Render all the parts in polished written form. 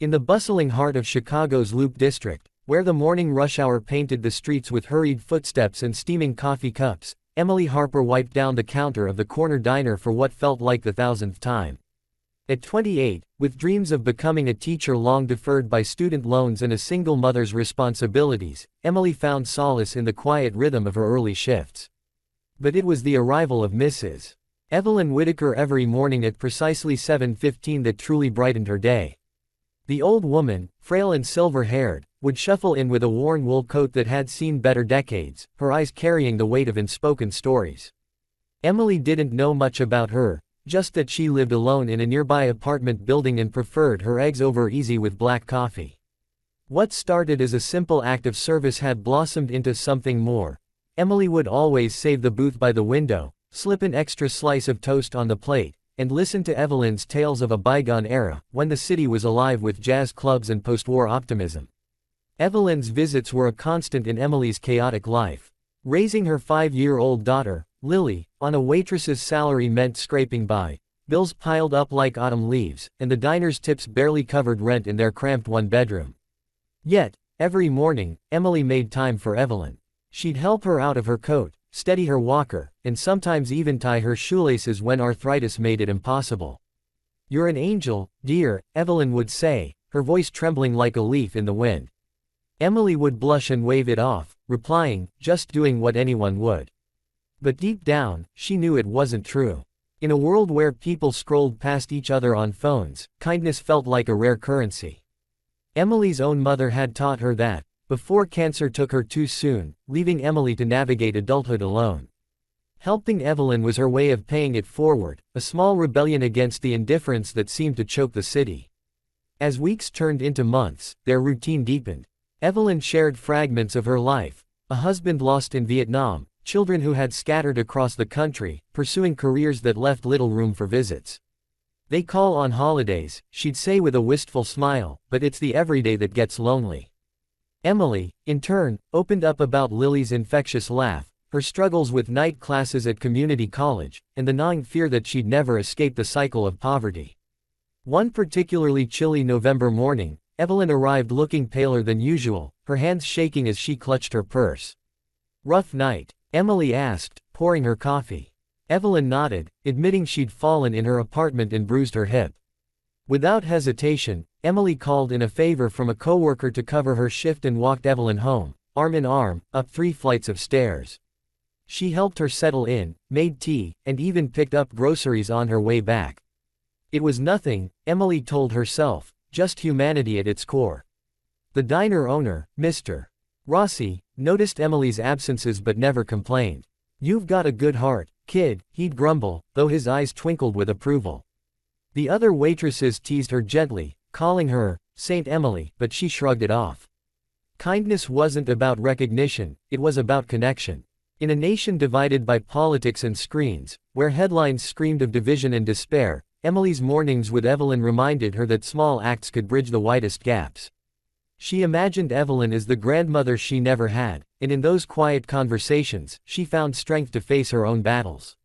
In the bustling heart of Chicago's Loop District, where the morning rush hour painted the streets with hurried footsteps and steaming coffee cups, Emily Harper wiped down the counter of the corner diner for what felt like the thousandth time. At 28, with dreams of becoming a teacher long deferred by student loans and a single mother's responsibilities, Emily found solace in the quiet rhythm of her early shifts. But it was the arrival of Mrs. Evelyn Whitaker every morning at precisely 7:15 that truly brightened her day. The old woman, frail and silver-haired, would shuffle in with a worn wool coat that had seen better decades, her eyes carrying the weight of unspoken stories. Emily didn't know much about her, just that she lived alone in a nearby apartment building and preferred her eggs over easy with black coffee. What started as a simple act of service had blossomed into something more. Emily would always save the booth by the window, slip an extra slice of toast on the plate, and listen to Evelyn's tales of a bygone era, when the city was alive with jazz clubs and post-war optimism. Evelyn's visits were a constant in Emily's chaotic life. Raising her 5-year-old daughter, Lily, on a waitress's salary meant scraping by. Bills piled up like autumn leaves, and the diner's tips barely covered rent in their cramped one-bedroom. Yet, every morning, Emily made time for Evelyn. She'd help her out of her coat, steady her walker, and sometimes even tie her shoelaces when arthritis made it impossible. "You're an angel, dear," Evelyn would say, her voice trembling like a leaf in the wind. Emily would blush and wave it off, replying, "Just doing what anyone would." But deep down, she knew it wasn't true. In a world where people scrolled past each other on phones, kindness felt like a rare currency. Emily's own mother had taught her that, before cancer took her too soon, leaving Emily to navigate adulthood alone. Helping Evelyn was her way of paying it forward, a small rebellion against the indifference that seemed to choke the city. As weeks turned into months, their routine deepened. Evelyn shared fragments of her life: a husband lost in Vietnam, children who had scattered across the country, pursuing careers that left little room for visits. "They call on holidays," she'd say with a wistful smile, "but it's the everyday that gets lonely." Emily, in turn, opened up about Lily's infectious laugh, her struggles with night classes at community college, and the gnawing fear that she'd never escape the cycle of poverty. One particularly chilly November morning, Evelyn arrived looking paler than usual, her hands shaking as she clutched her purse. "Rough night?" Emily asked, pouring her coffee. Evelyn nodded, admitting she'd fallen in her apartment and bruised her hip. Without hesitation, Emily called in a favor from a coworker to cover her shift and walked Evelyn home, arm in arm, up 3 flights of stairs. She helped her settle in, made tea, and even picked up groceries on her way back. It was nothing, Emily told herself, just humanity at its core. The diner owner, Mr. Rossi, noticed Emily's absences but never complained. "You've got a good heart, kid," he'd grumble, though his eyes twinkled with approval. The other waitresses teased her gently, calling her Saint Emily, but she shrugged it off. Kindness wasn't about recognition, it was about connection. In a nation divided by politics and screens, where headlines screamed of division and despair, Emily's mornings with Evelyn reminded her that small acts could bridge the widest gaps. She imagined Evelyn as the grandmother she never had, and in those quiet conversations, she found strength to face her own battles.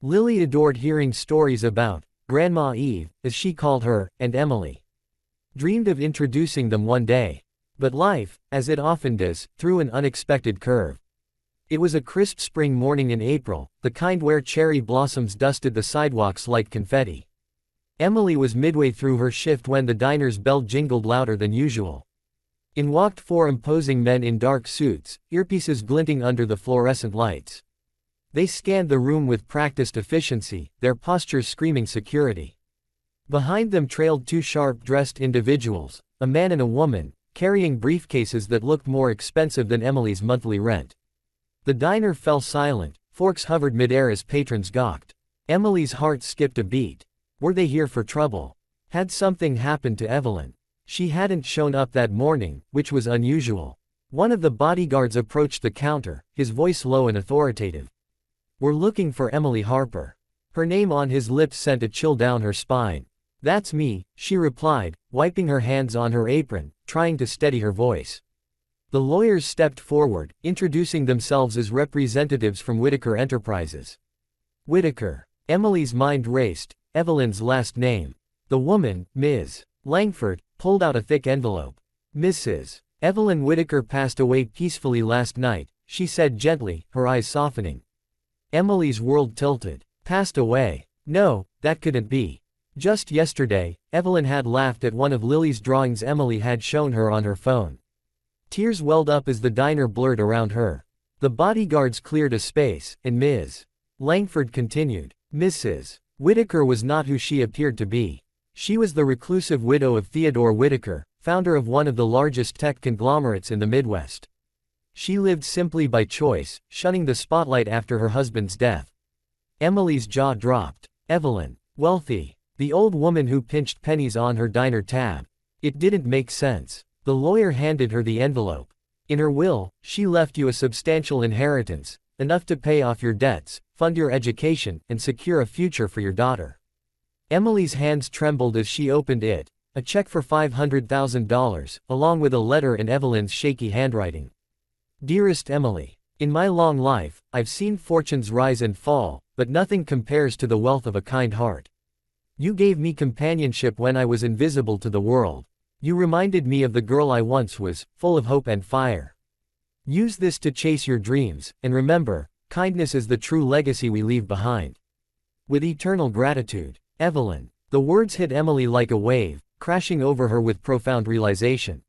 Lily adored hearing stories about Grandma Eve, as she called her, and Emily dreamed of introducing them one day. But life, as it often does, threw an unexpected curve. It was a crisp spring morning in April, the kind where cherry blossoms dusted the sidewalks like confetti. Emily was midway through her shift when the diner's bell jingled louder than usual. In walked 4 imposing men in dark suits, earpieces glinting under the fluorescent lights. They scanned the room with practiced efficiency, their postures screaming security. Behind them trailed 2 sharp-dressed individuals, a man and a woman, carrying briefcases that looked more expensive than Emily's monthly rent. The diner fell silent, forks hovered midair as patrons gawked. Emily's heart skipped a beat. Were they here for trouble? Had something happened to Evelyn? She hadn't shown up that morning, which was unusual. One of the bodyguards approached the counter, his voice low and authoritative. "We're looking for Emily Harper." Her name on his lips sent a chill down her spine. "That's me," she replied, wiping her hands on her apron, trying to steady her voice. The lawyers stepped forward, introducing themselves as representatives from Whitaker Enterprises. Whitaker. Emily's mind raced. Evelyn's last name. The woman, Ms. Langford, pulled out a thick envelope. Mrs. Evelyn Whitaker passed away peacefully last night, she said gently, her eyes softening. Emily's world tilted. Passed away? No, that couldn't be. Just yesterday, Evelyn had laughed at one of Lily's drawings Emily had shown her on her phone. Tears welled up as the diner blurred around her. The bodyguards cleared a space, and Ms. Langford continued. Mrs. Whitaker was not who she appeared to be. She was the reclusive widow of Theodore Whitaker, founder of one of the largest tech conglomerates in the Midwest. She lived simply by choice, shunning the spotlight after her husband's death. Emily's jaw dropped. Evelyn. Wealthy. The old woman who pinched pennies on her diner tab. It didn't make sense. The lawyer handed her the envelope. In her will, she left you a substantial inheritance, enough to pay off your debts, fund your education, and secure a future for your daughter. Emily's hands trembled as she opened it, a check for $500,000, along with a letter in Evelyn's shaky handwriting. Dearest Emily, in my long life, I've seen fortunes rise and fall, but nothing compares to the wealth of a kind heart. You gave me companionship when I was invisible to the world. You reminded me of the girl I once was, full of hope and fire. Use this to chase your dreams, and remember, kindness is the true legacy we leave behind. With eternal gratitude, Evelyn. The words hit Emily like a wave, crashing over her with profound realization.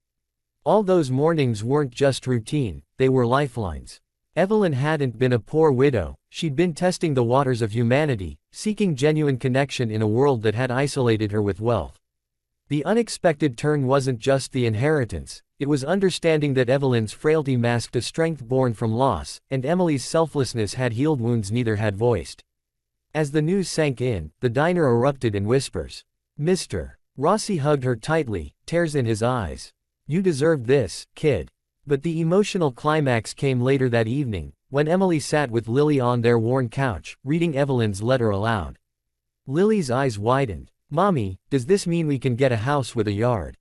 All those mornings weren't just routine, they were lifelines. Evelyn hadn't been a poor widow, she'd been testing the waters of humanity, seeking genuine connection in a world that had isolated her with wealth. The unexpected turn wasn't just the inheritance, it was understanding that Evelyn's frailty masked a strength born from loss, and Emily's selflessness had healed wounds neither had voiced. As the news sank in, the diner erupted in whispers. Mr. Rossi hugged her tightly, tears in his eyes. You deserved this, kid. But the emotional climax came later that evening, when Emily sat with Lily on their worn couch, reading Evelyn's letter aloud. Lily's eyes widened. Mommy, does this mean we can get a house with a yard?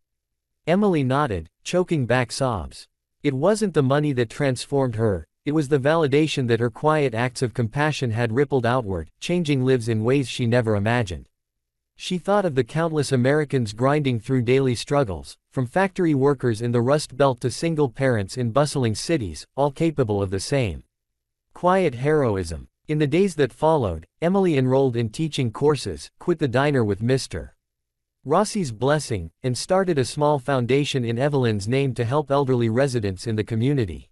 Emily nodded, choking back sobs. It wasn't the money that transformed her, it was the validation that her quiet acts of compassion had rippled outward, changing lives in ways she never imagined. She thought of the countless Americans grinding through daily struggles, from factory workers in the Rust Belt to single parents in bustling cities, all capable of the same quiet heroism. In the days that followed, Emily enrolled in teaching courses, quit the diner with Mr. Rossi's blessing, and started a small foundation in Evelyn's name to help elderly residents in the community.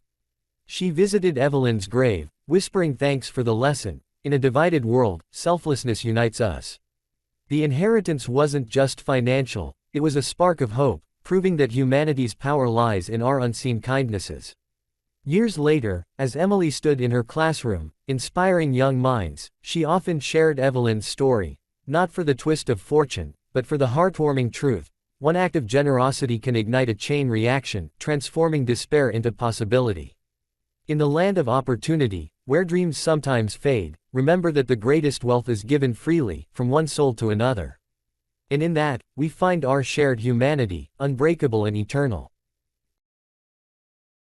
She visited Evelyn's grave, whispering thanks for the lesson. In a divided world, selflessness unites us. The inheritance wasn't just financial, it was a spark of hope, proving that humanity's power lies in our unseen kindnesses. Years later, as Emily stood in her classroom, inspiring young minds, she often shared Evelyn's story, not for the twist of fortune, but for the heartwarming truth. One act of generosity can ignite a chain reaction, transforming despair into possibility. In the land of opportunity, where dreams sometimes fade, remember that the greatest wealth is given freely, from one soul to another. And in that, we find our shared humanity, unbreakable and eternal.